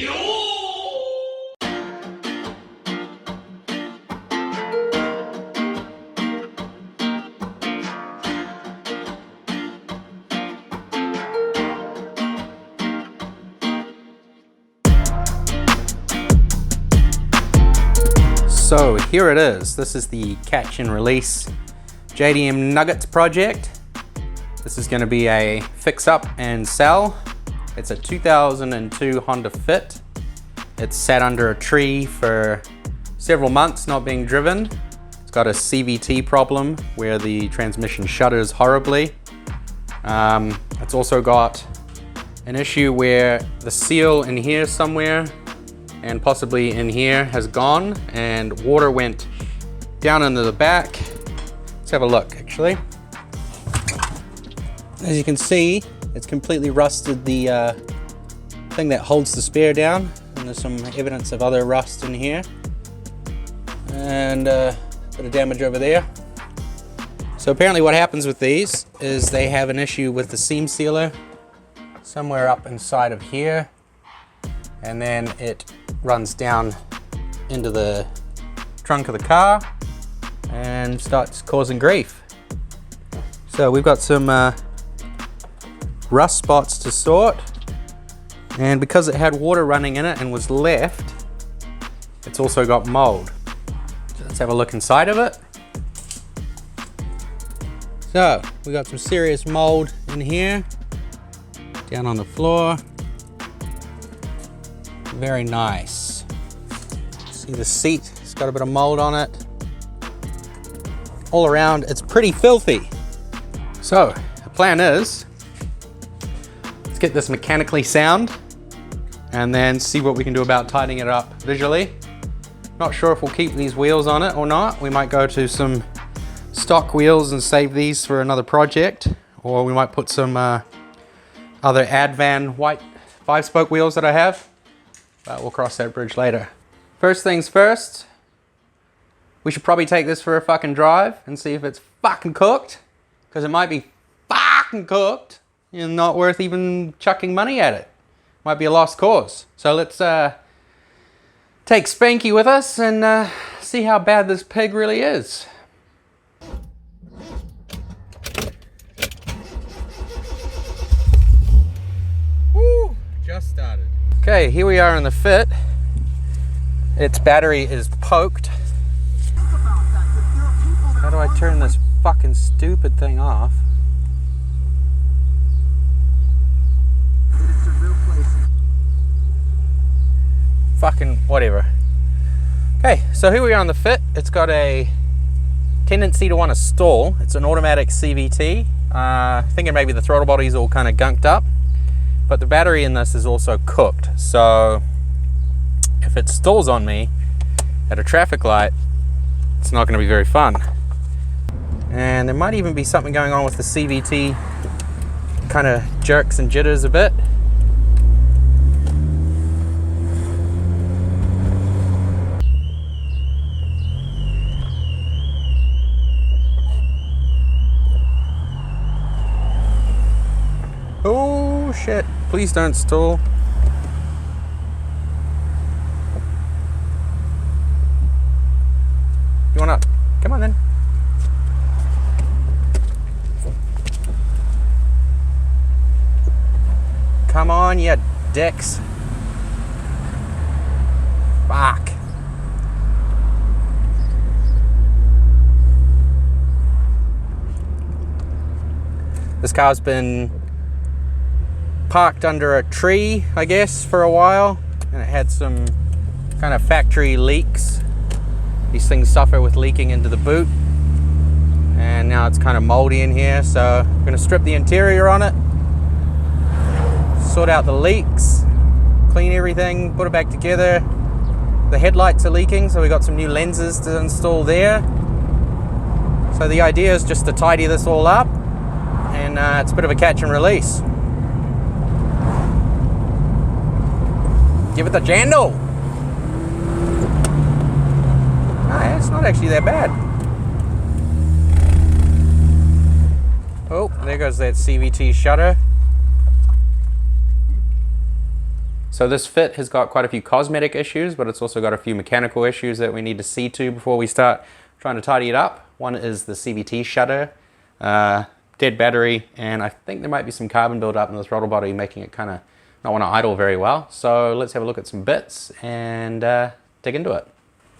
So here it is. This is the catch and release JDM Nuggets project. This is going to be a fix up and sell. It's a 2002 Honda Fit. It's sat under a tree for several months not being driven. It's got a CVT problem where the transmission shudders horribly. It's also got an issue where the seal in here somewhere and possibly in here has gone and water went down into the back. Let's have a look actually. As you can see, it's completely rusted the thing that holds the spare down, and there's some evidence of other rust in here and a bit of damage over there. So apparently what happens with these is they have an issue with the seam sealer somewhere up inside of here, and then it runs down into the trunk of the car and starts causing grief. So we've got some rust spots to sort, and because it had water running in it and was left, it's also got mold. So let's have a look inside of it. So we got some serious mold in here, down on the floor. Very nice. See the seat, it's got a bit of mold on it. All around, it's pretty filthy. So the plan is, let's get this mechanically sound and then see what we can do about tightening it up visually. Not sure if we'll keep these wheels on it or not. We might go to some stock wheels and save these for another project, or we might put some other Advan white 5-spoke wheels that I have. But we'll cross that bridge later. First things first, we should probably take this for a fucking drive and see if it's fucking cooked, because it might be fucking cooked and not worth even chucking money at it. Might be a lost cause. So let's take Spanky with us and see how bad this pig really is. Woo, just started. Okay, here we are in the Fit. Its battery is poked. How do I turn this fucking stupid thing off? Fucking whatever. Okay, so here we are on the Fit. It's got a tendency to want to stall. It's an automatic CVT. Thinking maybe the throttle body's all kind of gunked up. But the battery in this is also cooked, so if it stalls on me at a traffic light, it's not going to be very fun. And there might even be something going on with the CVT, kind of jerks and jitters a bit. Oh shit, please don't stall. You wanna, come on then. Come on, you dicks. Fuck. This car's been parked under a tree, I guess, for a while, and it had some kind of factory leaks. These things suffer with leaking into the boot, and now it's kind of moldy in here, so I'm going to strip the interior on it, sort out the leaks, clean everything, put it back together. The headlights are leaking, so we got some new lenses to install there. So the idea is just to tidy this all up, and it's a bit of a catch and release. Give it the jandle. Nah, it's not actually that bad. Oh, there goes that CVT shutter. So this fit has got quite a few cosmetic issues, but it's also got a few mechanical issues that we need to see to before we start trying to tidy it up. One is the CVT shutter, dead battery, and I think there might be some carbon buildup in the throttle body, making it kind of not want to idle very well. So let's have a look at some bits and dig into it.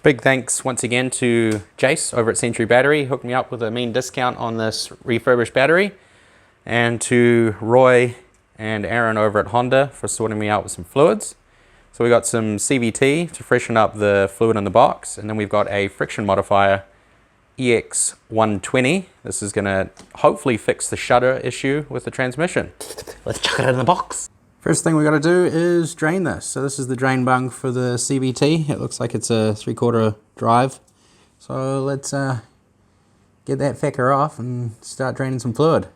Big thanks once again to Jace over at Century Battery, hooked me up with a mean discount on this refurbished battery, and to Roy and Aaron over at Honda for sorting me out with some fluids. So we got some CVT to freshen up the fluid in the box, and then we've got a friction modifier EX120. This is going to hopefully fix the shutter issue with the transmission. Let's chuck it in the box. First thing we got to do is drain this. So this is the drain bung for the CVT. It looks like it's a 3/4 drive. So let's get that fecker off and start draining some fluid.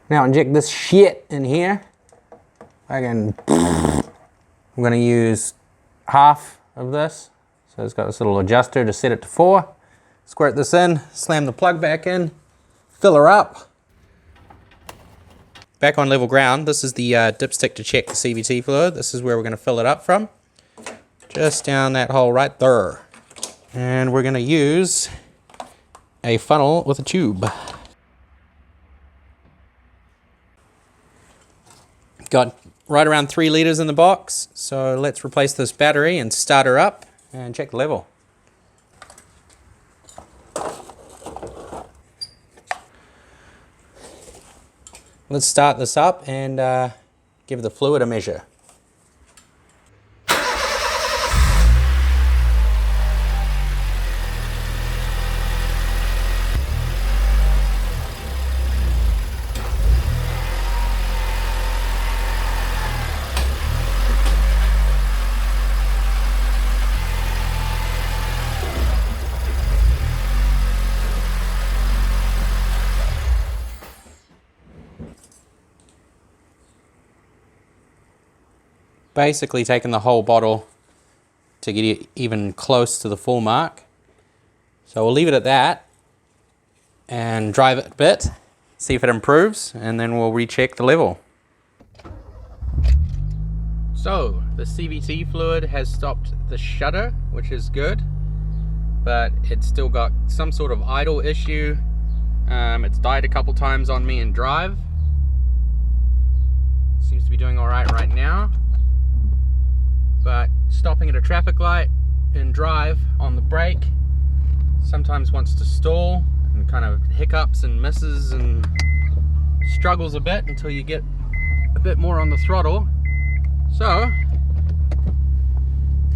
Now inject this shit in here. I'm gonna use half of this. So it's got this little adjuster to set it to 4. Squirt this in, slam the plug back in, fill her up. Back on level ground, this is the dipstick to check the CVT fluid. This is where we're gonna fill it up from. Just down that hole right there. And we're gonna use a funnel with a tube. Got right around 3 liters in the box, so let's replace this battery and start her up and check the level. Let's start this up and give the fluid a measure. Basically taking the whole bottle to get it even close to the full mark. So we'll leave it at that and drive it a bit, see if it improves, and then we'll recheck the level. So the CVT fluid has stopped the shutter, which is good, but it's still got some sort of idle issue. It's died a couple times on me in drive. Seems to be doing all right now. But stopping at a traffic light in drive on the brake sometimes wants to stall and kind of hiccups and misses and struggles a bit until you get a bit more on the throttle. So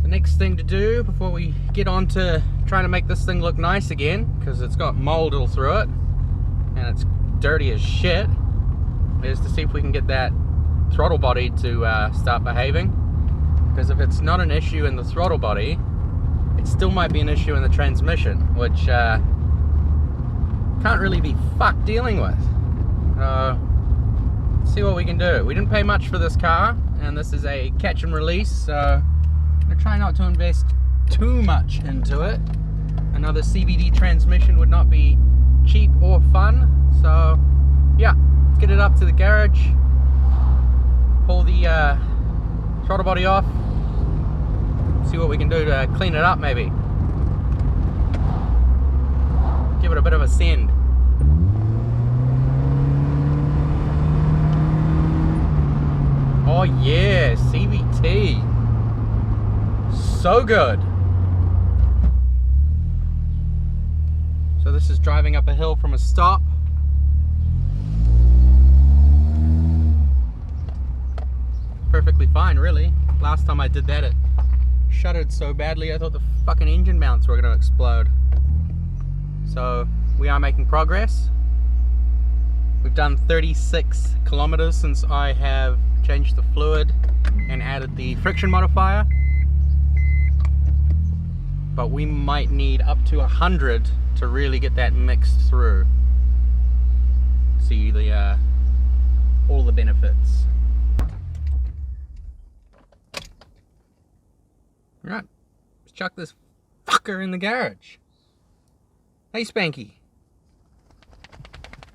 the next thing to do before we get on to trying to make this thing look nice again, because it's got mold all through it and it's dirty as shit, is to see if we can get that throttle body to start behaving. Because if it's not an issue in the throttle body, it still might be an issue in the transmission, which can't really be fucked dealing with. Let's see what we can do. We didn't pay much for this car, and this is a catch and release, so I'm gonna try not to invest too much into it. Another CVT transmission would not be cheap or fun, so yeah, let's get it up to the garage, pull the throttle body off, see what we can do to clean it up maybe. Give it a bit of a send. Oh yeah, CVT. So good. So this is driving up a hill from a stop. Perfectly fine, really. Last time I did that, it shuddered so badly I thought the fucking engine mounts were going to explode. So we are making progress. We've done 36 kilometers since I have changed the fluid and added the friction modifier, but we might need up to 100 to really get that mixed through. See the all the benefits. Right, let's chuck this fucker in the garage. Hey Spanky.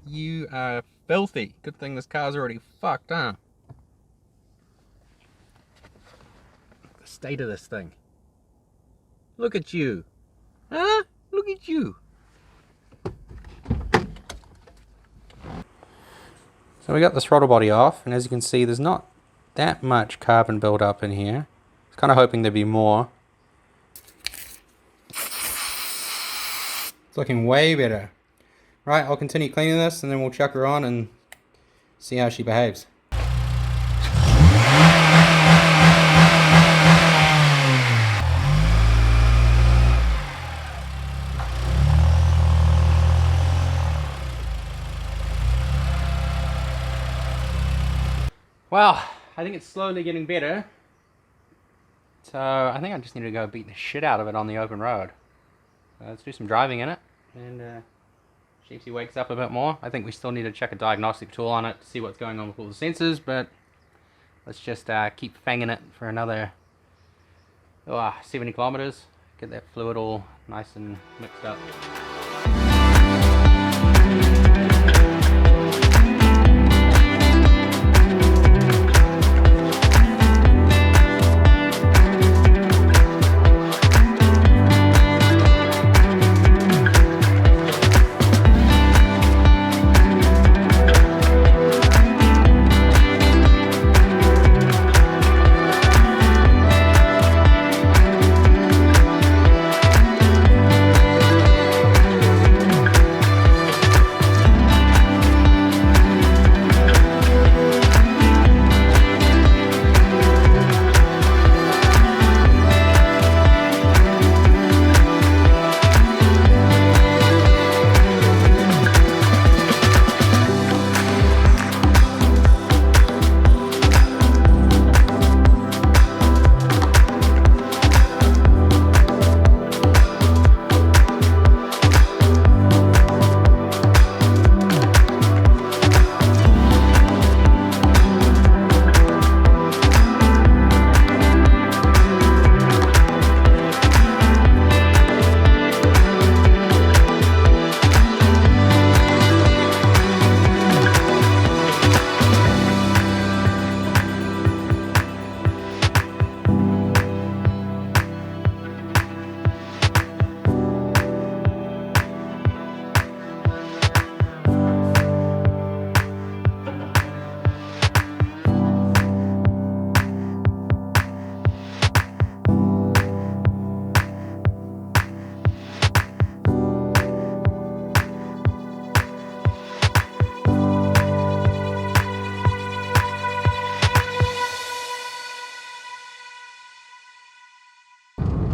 You are filthy. Good thing this car's already fucked, huh? The state of this thing. Look at you. Huh? Look at you. So we got the throttle body off, and as you can see, there's not that much carbon build-up in here. I was kind of hoping there'd be more. It's looking way better. Right, I'll continue cleaning this, and then we'll chuck her on and see how she behaves. Well, I think it's slowly getting better. So I think I just need to go beat the shit out of it on the open road. Let's do some driving in it and see if he wakes up a bit more. I think we still need to check a diagnostic tool on it to see what's going on with all the sensors, but let's just keep fanging it for another 70 kilometers. Get that fluid all nice and mixed up.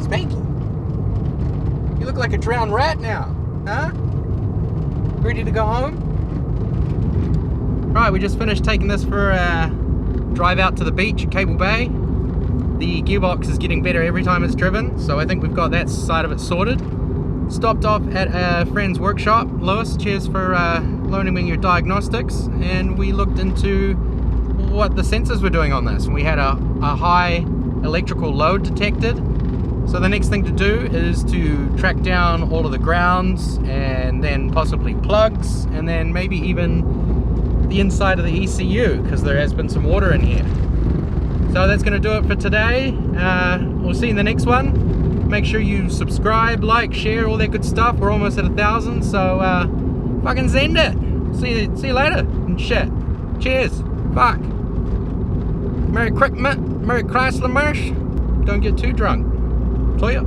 Spanky, you look like a drowned rat now, huh? Ready to go home? Right, we just finished taking this for a drive out to the beach at Cable Bay. The gearbox is getting better every time it's driven, so I think we've got that side of it sorted. Stopped off at a friend's workshop. Lewis, cheers for loaning me your diagnostics, and we looked into what the sensors were doing on this. And we had a high electrical load detected. So the next thing to do is to track down all of the grounds and then possibly plugs and then maybe even the inside of the ECU, because there has been some water in here. So that's going to do it for today. We'll see you in the next one. Make sure you subscribe, like, share, all that good stuff. We're almost at 1,000, so fucking send it. See you later and shit. Cheers. Fuck. Merry Chrysler Marsh. Don't get too drunk. So yeah.